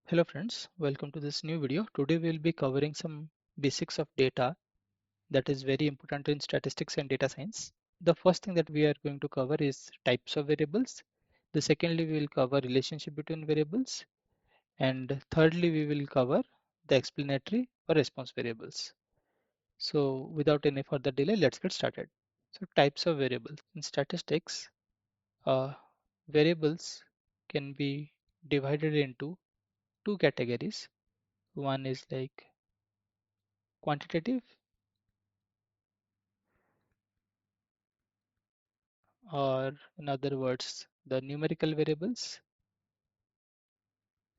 Hello friends, welcome to this new video. Today we will be covering some basics of data that is very important in statistics and data science. The first thing that we are going to cover is types of variables. The secondly, we will cover relationship between variables. And thirdly, we will cover the explanatory or response variables. So without any further delay, let's get started. So types of variables. In statistics, uh, variables can be divided into two categories. One is like quantitative, or in other words, the numerical variables,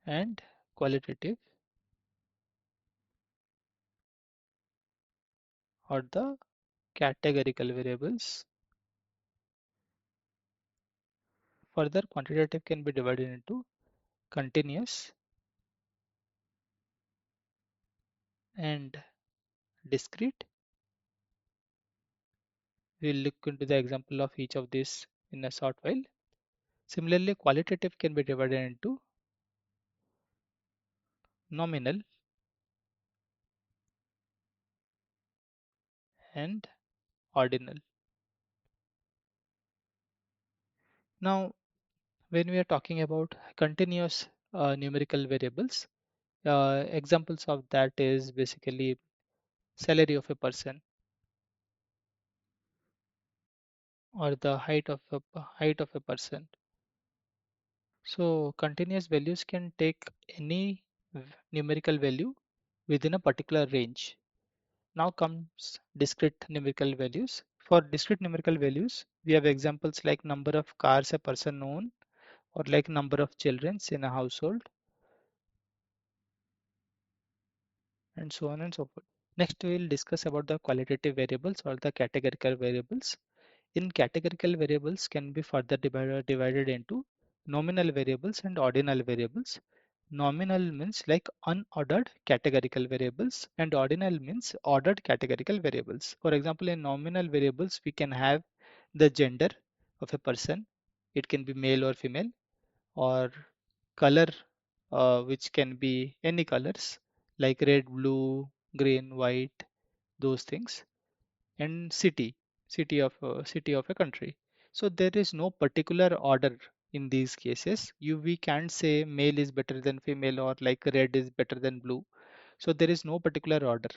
and qualitative, or the categorical variables. Further, quantitative can be divided into continuous and discrete. We'll look into the example of each of these in a short while. Similarly, qualitative can be divided into nominal and ordinal. Now, when we are talking about continuous numerical variables, examples of that is basically salary of a person, or the height of a person. So continuous values can take any numerical value within a particular range. Now comes discrete numerical values. For discrete numerical values, we have examples like number of cars a person owns, or like number of children in a household, and so on and so forth. Next, we will discuss about the qualitative variables or the categorical variables. In categorical variables can be further divided into nominal variables and ordinal variables. Nominal means like unordered categorical variables, and ordinal means ordered categorical variables. For example, in nominal variables, we can have the gender of a person. It can be male or female, or color, which can be any colors like red, blue, green, white, those things, and city of a country. So there is no particular order in these cases. We can't say male is better than female, or like red is better than blue. So there is no particular order.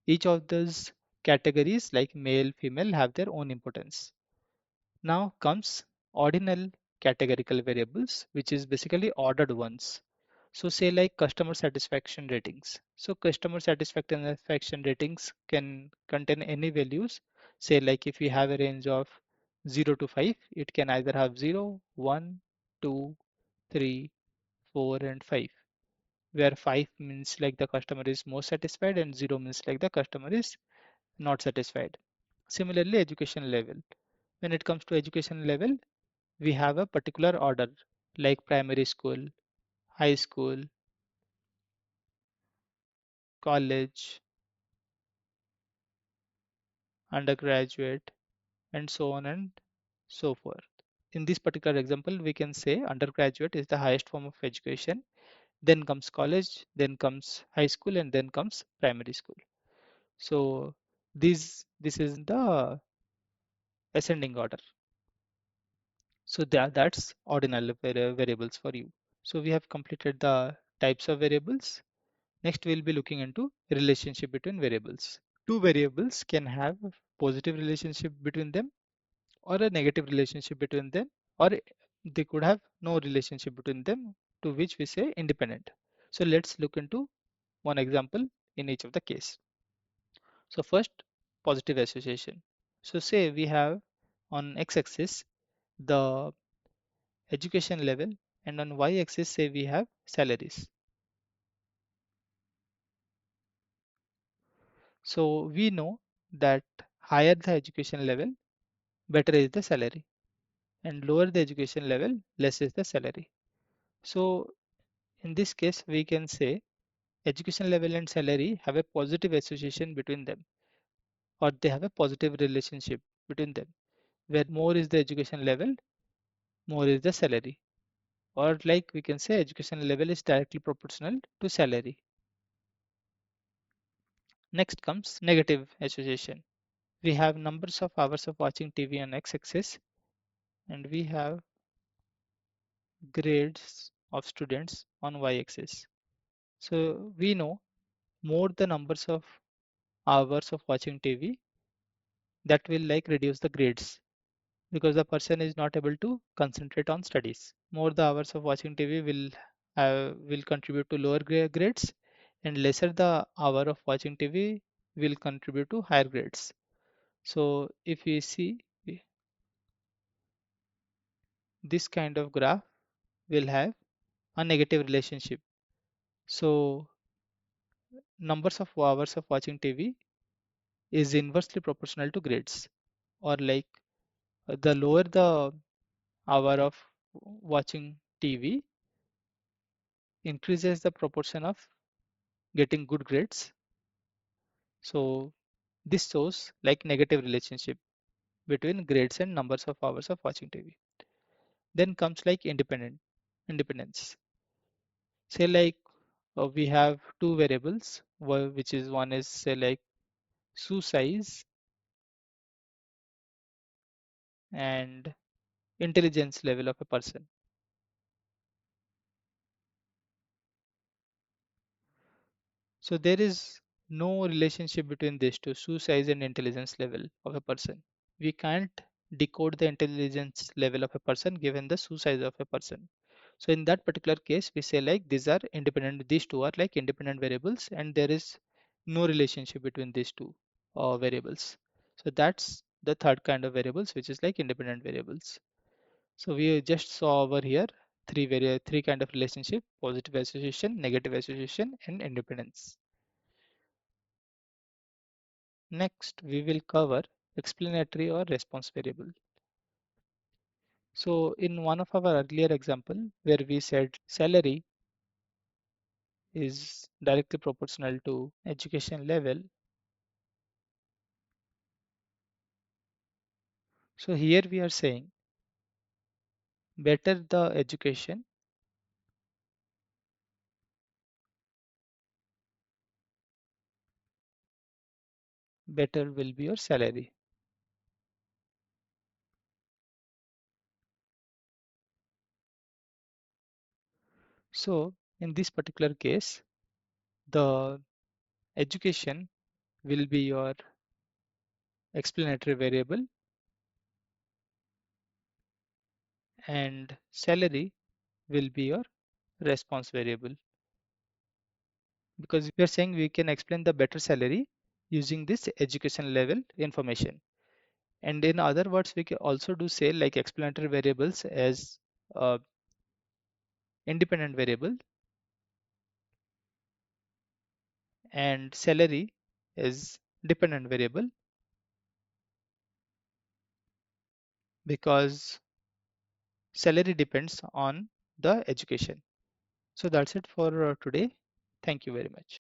Each of those categories like male, female have their own importance. Now comes ordinal categorical variables, which is basically ordered ones. So say like customer satisfaction ratings. So customer satisfaction ratings can contain any values. Say like if we have a range of 0 to 5, it can either have 0, 1, 2, 3, 4, and 5. Where 5 means like the customer is most satisfied and 0 means like the customer is not satisfied. Similarly, education level. When it comes to education level, we have a particular order like primary school, high school, college, undergraduate, and so on and so forth. In this particular example, we can say undergraduate is the highest form of education, then comes college, then comes high school, and then comes primary school. So this is the ascending order. So that's ordinal variables for you. So we have completed the types of variables. Next, we'll be looking into relationship between variables. Two variables can have positive relationship between them, or a negative relationship between them, or they could have no relationship between them, to which we say independent. So let's look into one example in each of the case. So first, positive association. So say we have on x-axis the education level, and on y-axis say we have salaries. So we know that higher the education level, better is the salary, and lower the education level, less is the salary. So in this case, we can say education level and salary have a positive association between them, or they have a positive relationship between them, where more is the education level, more is the salary, or like we can say education level is directly proportional to salary. Next comes negative association. We have numbers of hours of watching TV on x-axis, and we have grades of students on y-axis. So we know more the numbers of hours of watching TV, that will like reduce the grades because the person is not able to concentrate on studies. More the hours of watching TV will contribute to lower grades, and lesser the hour of watching TV will contribute to higher grades. So if we see this kind of graph will have a negative relationship. So numbers of hours of watching TV is inversely proportional to grades, or like the lower the hour of watching TV increases the proportion of getting good grades. So this shows like negative relationship between grades and numbers of hours of watching TV. Then comes like independence. Say like we have two variables, which is one is say like shoe size and intelligence level of a person. So there is no relationship between these two, shoe size and intelligence level of a person. We can't decode the intelligence level of a person given the shoe size of a person. So in that particular case, we say like these are independent, these two are like independent variables, and there is no relationship between these two variables. So that's the third kind of variables, which is like independent variables. So we just saw over here three kind of relationship: positive association, negative association, and independence. Next, we will cover explanatory or response variable. So in one of our earlier example where we said salary is directly proportional to education level. So here we are saying better the education, better will be your salary. So in this particular case, the education will be your explanatory variable and salary will be your response variable, because we are saying we can explain the better salary using this education level information. And in other words, we can also do say like explanatory variables as independent variable and salary is dependent variable, because salary depends on the education. So that's it for today. Thank you very much.